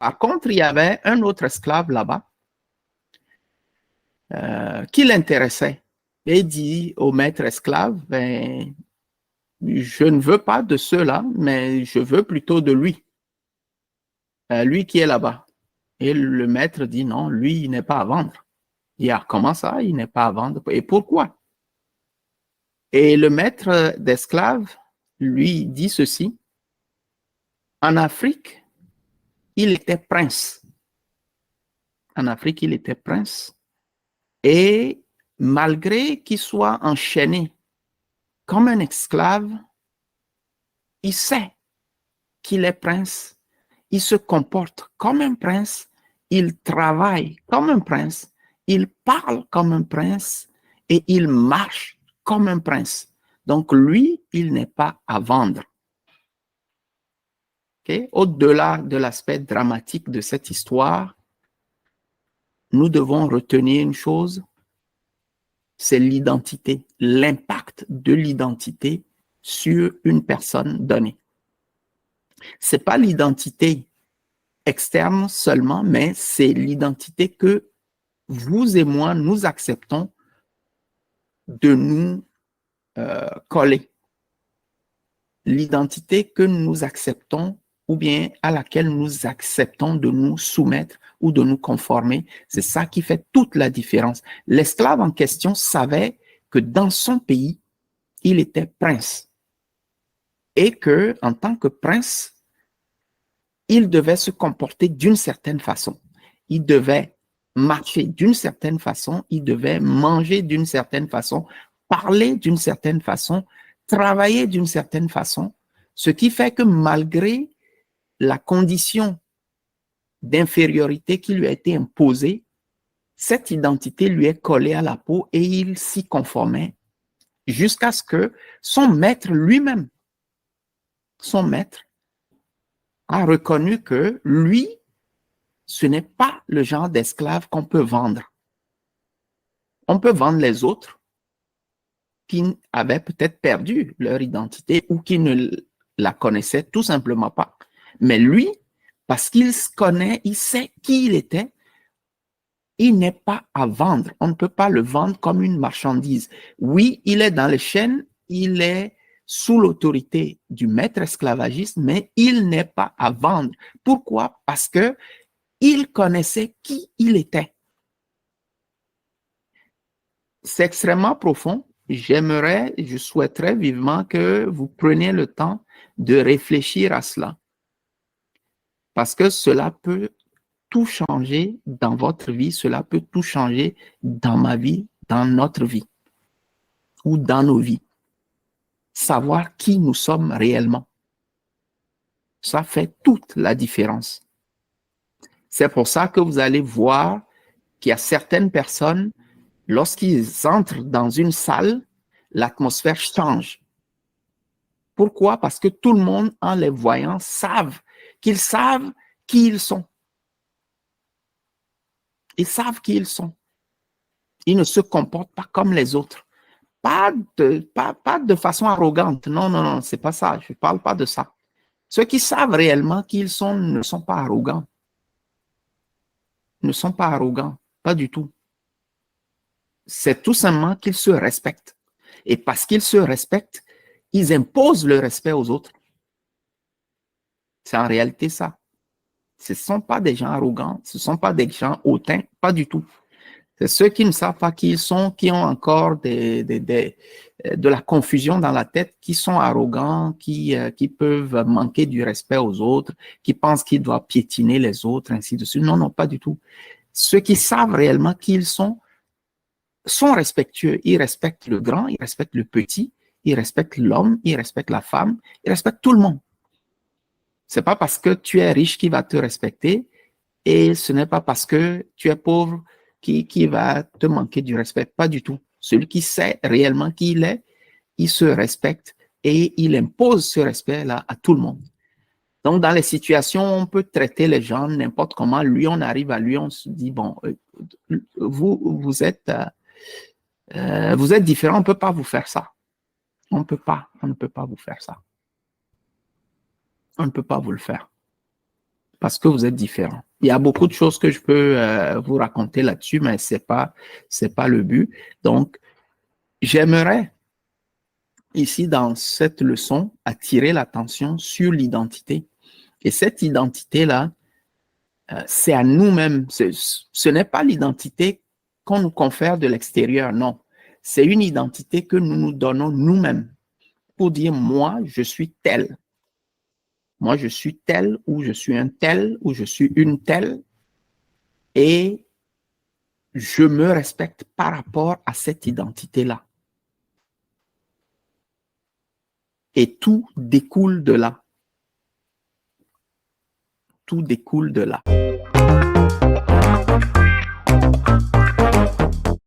Par contre, il y avait un autre esclave là-bas qui l'intéressait et dit au maître esclave, ben, je ne veux pas de ceux-là, mais je veux plutôt de lui, lui qui est là-bas. Et le maître dit non, lui, il n'est pas à vendre. Il dit, ah, comment ça, il n'est pas à vendre? Et pourquoi? Et le maître d'esclaves lui dit ceci, en Afrique, il était prince. En Afrique, il était prince. Et malgré qu'il soit enchaîné comme un esclave, il sait qu'il est prince. Il se comporte comme un prince. Il travaille comme un prince. Il parle comme un prince et il marche comme un prince. Donc lui, il n'est pas à vendre. Okay? Au-delà de l'aspect dramatique de cette histoire, nous devons retenir une chose, c'est l'identité, l'impact de l'identité sur une personne donnée. Ce n'est pas l'identité externe seulement, mais c'est l'identité que vous et moi, nous acceptons de nous coller. L'identité que nous acceptons ou bien à laquelle nous acceptons de nous soumettre ou de nous conformer, c'est ça qui fait toute la différence. L'esclave en question savait que dans son pays, il était prince et que, en tant que prince, il devait se comporter d'une certaine façon. Il devait marcher d'une certaine façon, il devait manger d'une certaine façon, parler d'une certaine façon, travailler d'une certaine façon, ce qui fait que malgré la condition d'infériorité qui lui a été imposée, cette identité lui est collée à la peau et il s'y conformait jusqu'à ce que son maître lui-même, son maître, a reconnu que lui, ce n'est pas le genre d'esclave qu'on peut vendre. On peut vendre les autres qui avaient peut-être perdu leur identité ou qui ne la connaissaient tout simplement pas. Mais lui, parce qu'il se connaît, il sait qui il était, il n'est pas à vendre. On ne peut pas le vendre comme une marchandise. Oui, il est dans les chaînes, il est sous l'autorité du maître esclavagiste, mais il n'est pas à vendre. Pourquoi? Parce que il connaissait qui il était. C'est extrêmement profond. Je souhaiterais vivement que vous preniez le temps de réfléchir à cela. Parce que cela peut tout changer dans votre vie, cela peut tout changer dans ma vie, dans notre vie ou dans nos vies. Savoir qui nous sommes réellement. Ça fait toute la différence. C'est pour ça que vous allez voir qu'il y a certaines personnes, lorsqu'ils entrent dans une salle, l'atmosphère change. Pourquoi? Parce que tout le monde, en les voyant, savent qui ils sont. Ils savent qui ils sont. Ils ne se comportent pas comme les autres. Pas de façon arrogante. Non, non, non, c'est pas ça. Je ne parle pas de ça. Ceux qui savent réellement qui ils sont ne sont pas arrogants. Ne sont pas arrogants. Pas du tout. C'est tout simplement qu'ils se respectent. Et parce qu'ils se respectent, ils imposent le respect aux autres. C'est en réalité ça. Ce ne sont pas des gens arrogants, ce ne sont pas des gens hautains, pas du tout. C'est ceux qui ne savent pas qui ils sont, qui ont encore de la confusion dans la tête, qui sont arrogants, qui peuvent manquer du respect aux autres, qui pensent qu'ils doivent piétiner les autres, ainsi de suite. Non, non, pas du tout. Ceux qui savent réellement qui ils sont respectueux. Ils respectent le grand, ils respectent le petit, ils respectent l'homme, ils respectent la femme, ils respectent tout le monde. C'est pas parce que tu es riche qui va te respecter et ce n'est pas parce que tu es pauvre qui va te manquer du respect. Pas du tout. Celui qui sait réellement qui il est, il se respecte et il impose ce respect-là à tout le monde. Donc, dans les situations où on peut traiter les gens n'importe comment, lui, on arrive à lui, on se dit, bon, vous êtes différent, on ne peut pas vous faire ça. On ne peut pas vous faire ça. On ne peut pas vous le faire. parce que vous êtes différents. Il y a beaucoup de choses que je peux vous raconter là-dessus, mais c'est pas le but. Donc, j'aimerais ici, dans cette leçon, attirer l'attention sur l'identité. Et cette identité-là, c'est à nous-mêmes. Ce n'est pas l'identité qu'on nous confère de l'extérieur, non. C'est une identité que nous nous donnons nous-mêmes pour dire, moi, je suis tel. Moi, je suis tel, ou je suis un tel, ou je suis une telle. Et je me respecte par rapport à cette identité-là. Et tout découle de là. Tout découle de là.